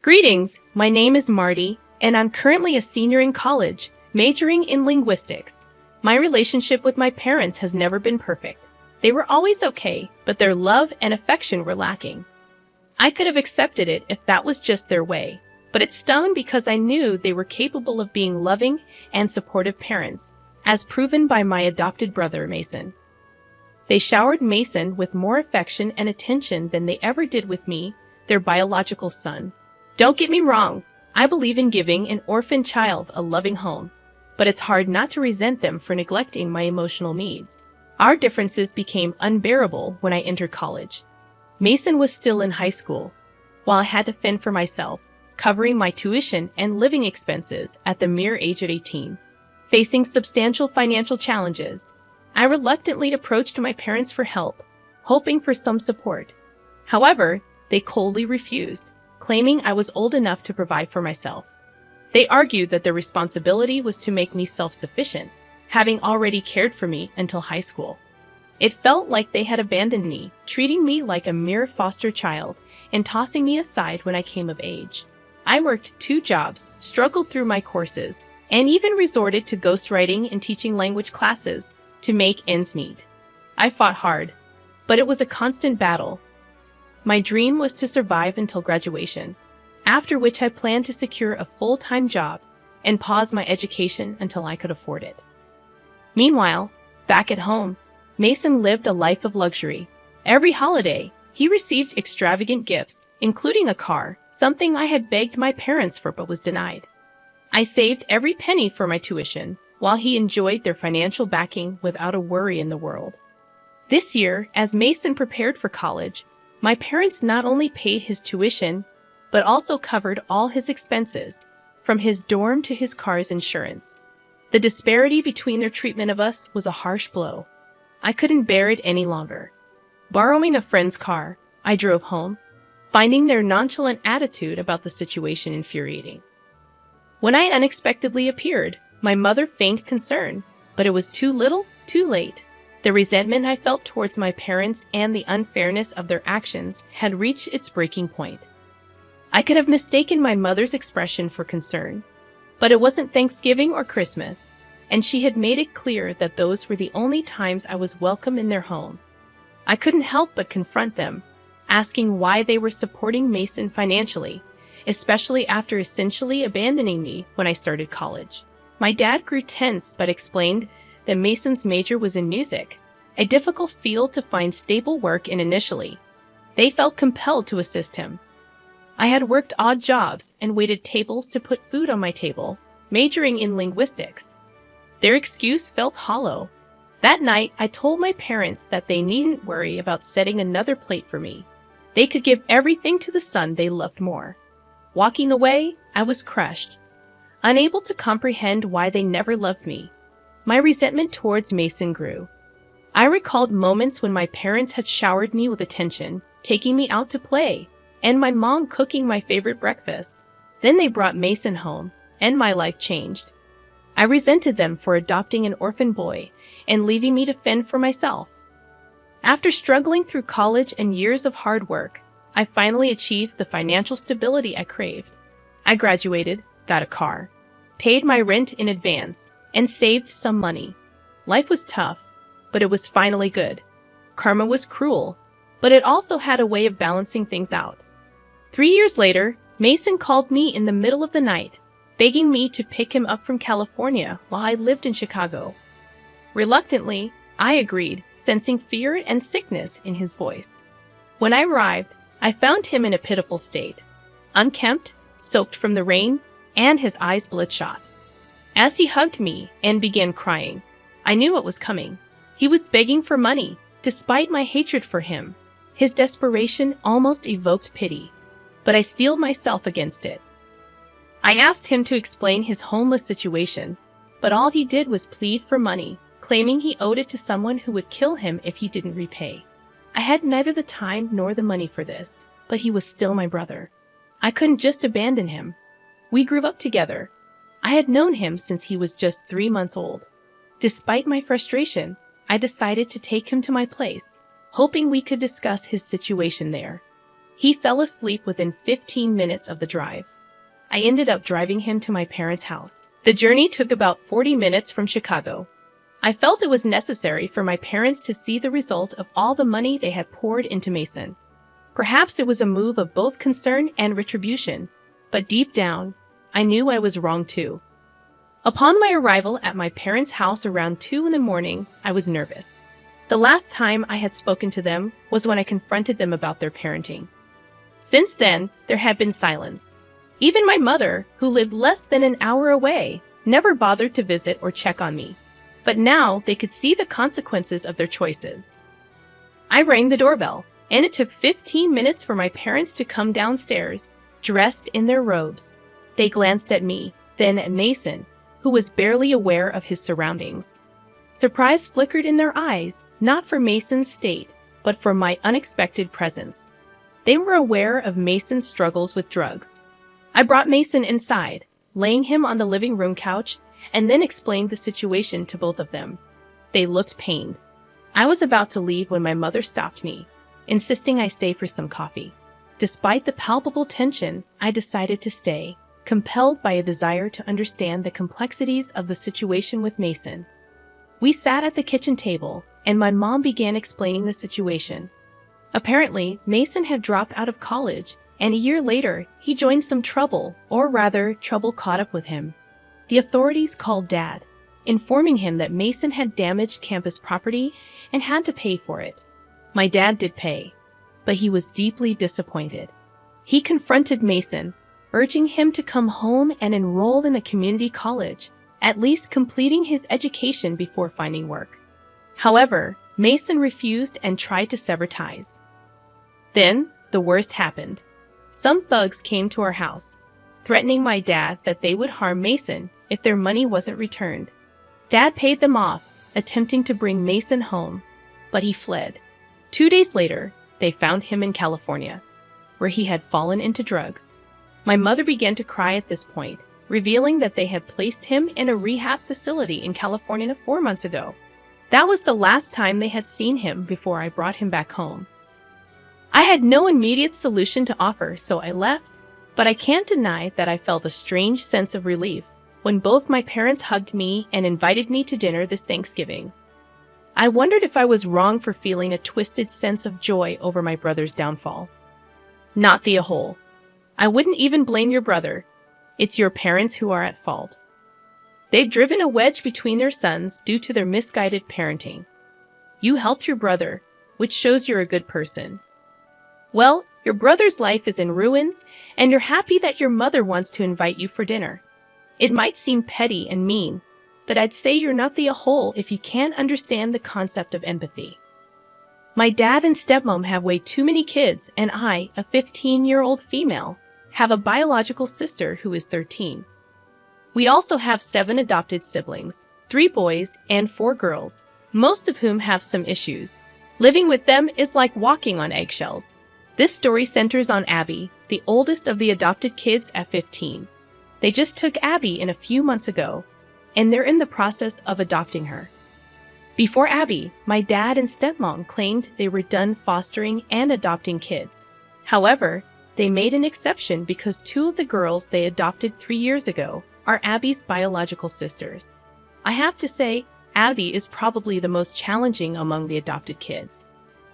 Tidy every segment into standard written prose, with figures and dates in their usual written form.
Greetings, my name is Marty, and I'm currently a senior in college, majoring in linguistics. My relationship with my parents has never been perfect. They were always okay, but their love and affection were lacking. I could have accepted it if that was just their way, but it stung because I knew they were capable of being loving and supportive parents, as proven by my adopted brother, Mason. They showered Mason with more affection and attention than they ever did with me, their biological son. Don't get me wrong, I believe in giving an orphan child a loving home, but it's hard not to resent them for neglecting my emotional needs. Our differences became unbearable when I entered college. Mason was still in high school, while I had to fend for myself, covering my tuition and living expenses at the mere age of 18. Facing substantial financial challenges, I reluctantly approached my parents for help, hoping for some support. However, they coldly refused, claiming I was old enough to provide for myself. They argued that their responsibility was to make me self-sufficient, having already cared for me until high school. It felt like they had abandoned me, treating me like a mere foster child and tossing me aside when I came of age. I worked 2 jobs, struggled through my courses, and even resorted to ghostwriting and teaching language classes to make ends meet. I fought hard, but it was a constant battle. My dream was to survive until graduation, after which I planned to secure a full-time job and pause my education until I could afford it. Meanwhile, back at home, Mason lived a life of luxury. Every holiday, he received extravagant gifts, including a car, something I had begged my parents for but was denied. I saved every penny for my tuition, while he enjoyed their financial backing without a worry in the world. This year, as Mason prepared for college, my parents not only paid his tuition, but also covered all his expenses, from his dorm to his car's insurance. The disparity between their treatment of us was a harsh blow. I couldn't bear it any longer. Borrowing a friend's car, I drove home, finding their nonchalant attitude about the situation infuriating. When I unexpectedly appeared, my mother feigned concern, but it was too little, too late. The resentment I felt towards my parents and the unfairness of their actions had reached its breaking point. I could have mistaken my mother's expression for concern, but it wasn't Thanksgiving or Christmas, and she had made it clear that those were the only times I was welcome in their home. I couldn't help but confront them, asking why they were supporting Mason financially, especially after essentially abandoning me when I started college. My dad grew tense but explained that Mason's major was in music, a difficult field to find stable work in initially. They felt compelled to assist him. I had worked odd jobs and waited tables to put food on my table, majoring in linguistics. Their excuse felt hollow. That night, I told my parents that they needn't worry about setting another plate for me. They could give everything to the son they loved more. Walking away, I was crushed, unable to comprehend why they never loved me. My resentment towards Mason grew. I recalled moments when my parents had showered me with attention, taking me out to play, and my mom cooking my favorite breakfast. Then they brought Mason home, and my life changed. I resented them for adopting an orphan boy and leaving me to fend for myself. After struggling through college and years of hard work, I finally achieved the financial stability I craved. I graduated, got a car, paid my rent in advance, and saved some money. Life was tough, but it was finally good. Karma was cruel, but it also had a way of balancing things out. 3 years later, Mason called me in the middle of the night, begging me to pick him up from California while I lived in Chicago. Reluctantly, I agreed, sensing fear and sickness in his voice. When I arrived, I found him in a pitiful state, unkempt, soaked from the rain, and his eyes bloodshot. As he hugged me and began crying, I knew what was coming. He was begging for money, despite my hatred for him. His desperation almost evoked pity, but I steeled myself against it. I asked him to explain his homeless situation, but all he did was plead for money, claiming he owed it to someone who would kill him if he didn't repay. I had neither the time nor the money for this, but he was still my brother. I couldn't just abandon him. We grew up together. I had known him since he was just 3 months old. Despite my frustration, I decided to take him to my place, hoping we could discuss his situation there. He fell asleep within 15 minutes of the drive. I ended up driving him to my parents' house. The journey took about 40 minutes from Chicago. I felt it was necessary for my parents to see the result of all the money they had poured into Mason. Perhaps it was a move of both concern and retribution, but deep down, I knew I was wrong too. Upon my arrival at my parents' house around 2 in the morning, I was nervous. The last time I had spoken to them was when I confronted them about their parenting. Since then, there had been silence. Even my mother, who lived less than an hour away, never bothered to visit or check on me. But now they could see the consequences of their choices. I rang the doorbell, and it took 15 minutes for my parents to come downstairs, dressed in their robes. They glanced at me, then at Mason, who was barely aware of his surroundings. Surprise flickered in their eyes, not for Mason's state, but for my unexpected presence. They were aware of Mason's struggles with drugs. I brought Mason inside, laying him on the living room couch, and then explained the situation to both of them. They looked pained. I was about to leave when my mother stopped me, insisting I stay for some coffee. Despite the palpable tension, I decided to stay, compelled by a desire to understand the complexities of the situation with Mason. We sat at the kitchen table, and my mom began explaining the situation. Apparently, Mason had dropped out of college, and a year later, he joined some trouble, or rather, trouble caught up with him. The authorities called Dad, informing him that Mason had damaged campus property and had to pay for it. My dad did pay, but he was deeply disappointed. He confronted Mason, urging him to come home and enroll in a community college, at least completing his education before finding work. However, Mason refused and tried to sever ties. Then, the worst happened. Some thugs came to our house, threatening my dad that they would harm Mason if their money wasn't returned. Dad paid them off, attempting to bring Mason home, but he fled. 2 days later, they found him in California, where he had fallen into drugs. My mother began to cry at this point, revealing that they had placed him in a rehab facility in California 4 months ago. That was the last time they had seen him before I brought him back home. I had no immediate solution to offer, so I left, but I can't deny that I felt a strange sense of relief when both my parents hugged me and invited me to dinner this Thanksgiving. I wondered if I was wrong for feeling a twisted sense of joy over my brother's downfall. Not the whole. I wouldn't even blame your brother. It's your parents who are at fault. They've driven a wedge between their sons due to their misguided parenting. You helped your brother, which shows you're a good person. Well, your brother's life is in ruins, and you're happy that your mother wants to invite you for dinner. It might seem petty and mean, but I'd say you're not the whole if you can't understand the concept of empathy. My dad and stepmom have way too many kids, and I, a 15-year-old female, have a biological sister who is 13. We also have 7 adopted siblings, 3 boys and 4 girls, most of whom have some issues. Living with them is like walking on eggshells. This story centers on Abby, the oldest of the adopted kids at 15. They just took Abby in a few months ago, and they're in the process of adopting her. Before Abby, my dad and stepmom claimed they were done fostering and adopting kids. However, they made an exception because 2 of the girls they adopted 3 years ago are Abby's biological sisters. I have to say, Abby is probably the most challenging among the adopted kids.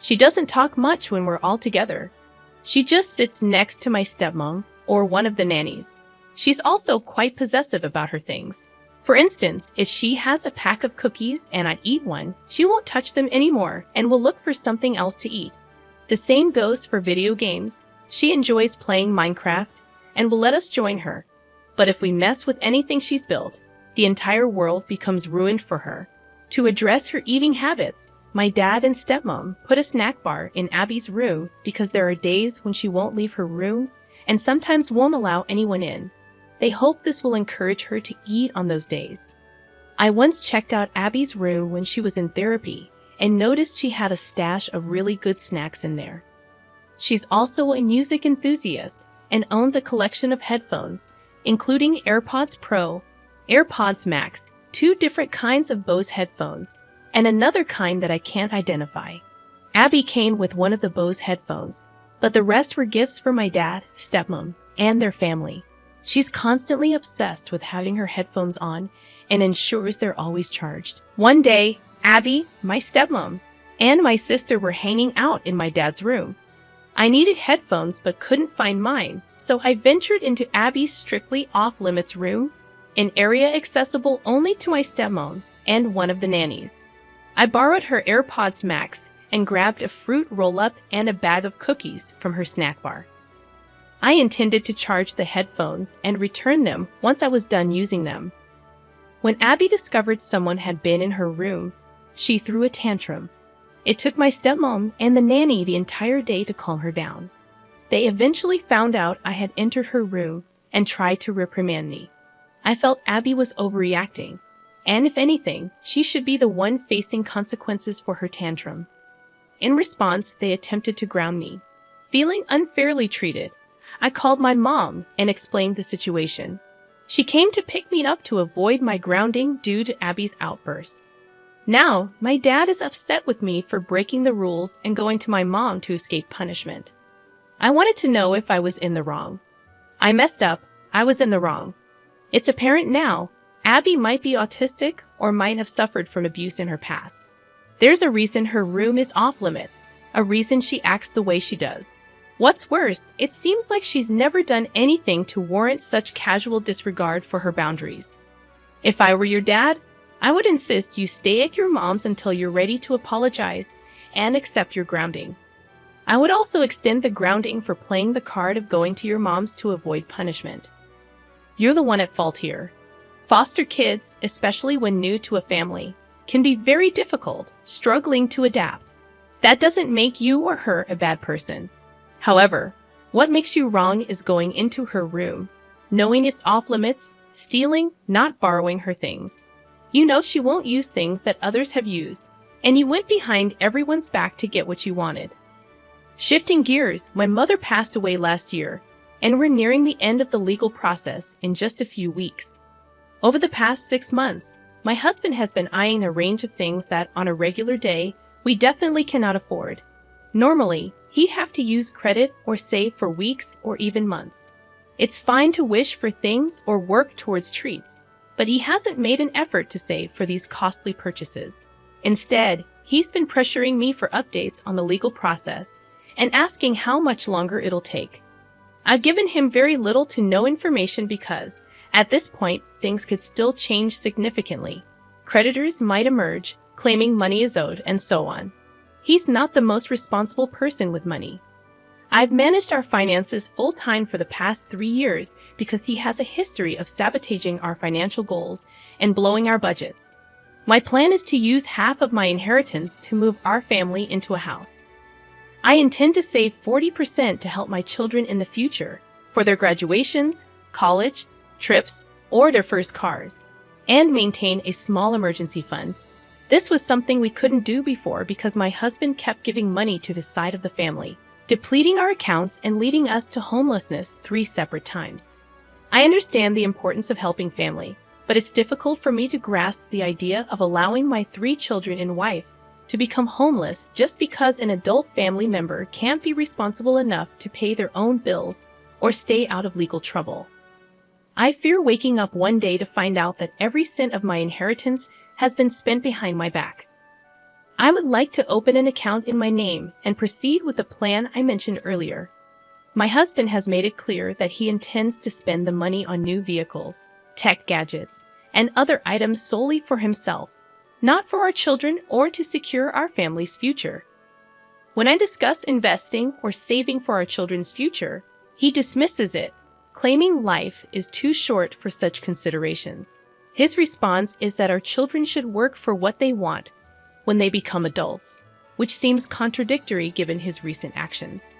She doesn't talk much when we're all together. She just sits next to my stepmom or one of the nannies. She's also quite possessive about her things. For instance, if she has a pack of cookies and I eat one, she won't touch them anymore and will look for something else to eat. The same goes for video games. She enjoys playing Minecraft and will let us join her. But if we mess with anything she's built, the entire world becomes ruined for her. To address her eating habits, my dad and stepmom put a snack bar in Abby's room because there are days when she won't leave her room and sometimes won't allow anyone in. They hope this will encourage her to eat on those days. I once checked out Abby's room when she was in therapy and noticed she had a stash of really good snacks in there. She's also a music enthusiast and owns a collection of headphones, including AirPods Pro, AirPods Max, 2 different kinds of Bose headphones, and another kind that I can't identify. Abby came with one of the Bose headphones, but the rest were gifts for my dad, stepmom, and their family. She's constantly obsessed with having her headphones on and ensures they're always charged. One day, Abby, my stepmom, and my sister were hanging out in my dad's room. I needed headphones but couldn't find mine, so I ventured into Abby's strictly off-limits room, an area accessible only to my stepmom and one of the nannies. I borrowed her AirPods Max and grabbed a fruit roll-up and a bag of cookies from her snack bar. I intended to charge the headphones and return them once I was done using them. When Abby discovered someone had been in her room, she threw a tantrum. It took my stepmom and the nanny the entire day to calm her down. They eventually found out I had entered her room and tried to reprimand me. I felt Abby was overreacting, and if anything, she should be the one facing consequences for her tantrum. In response, they attempted to ground me. Feeling unfairly treated, I called my mom and explained the situation. She came to pick me up to avoid my grounding due to Abby's outburst. Now, my dad is upset with me for breaking the rules and going to my mom to escape punishment. I wanted to know if I was in the wrong. I messed up. I was in the wrong. It's apparent now, Abby might be autistic or might have suffered from abuse in her past. There's a reason her room is off limits, a reason she acts the way she does. What's worse, it seems like she's never done anything to warrant such casual disregard for her boundaries. If I were your dad, I would insist you stay at your mom's until you're ready to apologize and accept your grounding. I would also extend the grounding for playing the card of going to your mom's to avoid punishment. You're the one at fault here. Foster kids, especially when new to a family, can be very difficult, struggling to adapt. That doesn't make you or her a bad person. However, what makes you wrong is going into her room, knowing it's off limits, stealing, not borrowing her things. You know she won't use things that others have used, and you went behind everyone's back to get what you wanted. Shifting gears, my mother passed away last year, and we're nearing the end of the legal process in just a few weeks. Over the past 6 months, my husband has been eyeing a range of things that, on a regular day, we definitely cannot afford. Normally, he'd have to use credit or save for weeks or even months. It's fine to wish for things or work towards treats, but he hasn't made an effort to save for these costly purchases. Instead, he's been pressuring me for updates on the legal process and asking how much longer it'll take. I've given him very little to no information because, at this point, things could still change significantly. Creditors might emerge, claiming money is owed, and so on. He's not the most responsible person with money. I've managed our finances full-time for the past 3 years because he has a history of sabotaging our financial goals and blowing our budgets. My plan is to use half of my inheritance to move our family into a house. I intend to save 40% to help my children in the future for their graduations, college, trips, or their first cars, and maintain a small emergency fund. This was something we couldn't do before because my husband kept giving money to his side of the family, depleting our accounts and leading us to homelessness 3 separate times. I understand the importance of helping family, but it's difficult for me to grasp the idea of allowing my 3 children and wife to become homeless just because an adult family member can't be responsible enough to pay their own bills or stay out of legal trouble. I fear waking up one day to find out that every cent of my inheritance has been spent behind my back. I would like to open an account in my name and proceed with the plan I mentioned earlier. My husband has made it clear that he intends to spend the money on new vehicles, tech gadgets, and other items solely for himself, not for our children or to secure our family's future. When I discuss investing or saving for our children's future, he dismisses it, claiming life is too short for such considerations. His response is that our children should work for what they want when they become adults, which seems contradictory given his recent actions.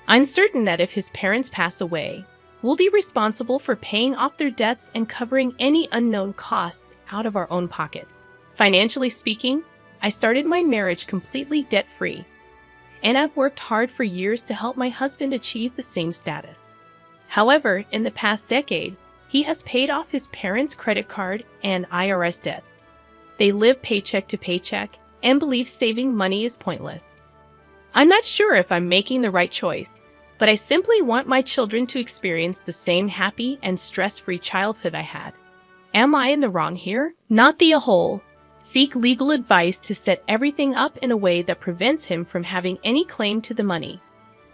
I'm certain that if his parents pass away, we'll be responsible for paying off their debts and covering any unknown costs out of our own pockets. Financially speaking, I started my marriage completely debt-free, and I've worked hard for years to help my husband achieve the same status. However, in the past decade, he has paid off his parents' credit card and IRS debts. They live paycheck to paycheck and believe saving money is pointless. I'm not sure if I'm making the right choice, but I simply want my children to experience the same happy and stress-free childhood I had. Am I in the wrong here? Not the whole. Seek legal advice to set everything up in a way that prevents him from having any claim to the money.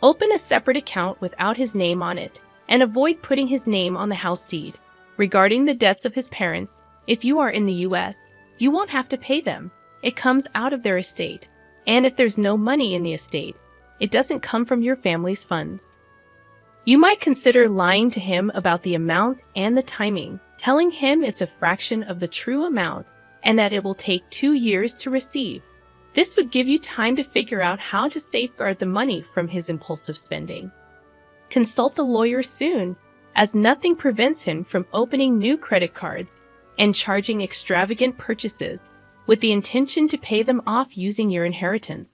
Open a separate account without his name on it, and avoid putting his name on the house deed. Regarding the debts of his parents, if you are in the U.S., you won't have to pay them. It comes out of their estate. And if there's no money in the estate, it doesn't come from your family's funds. You might consider lying to him about the amount and the timing, telling him it's a fraction of the true amount and that it will take 2 years to receive. This would give you time to figure out how to safeguard the money from his impulsive spending. Consult a lawyer soon, as nothing prevents him from opening new credit cards and charging extravagant purchases with the intention to pay them off using your inheritance.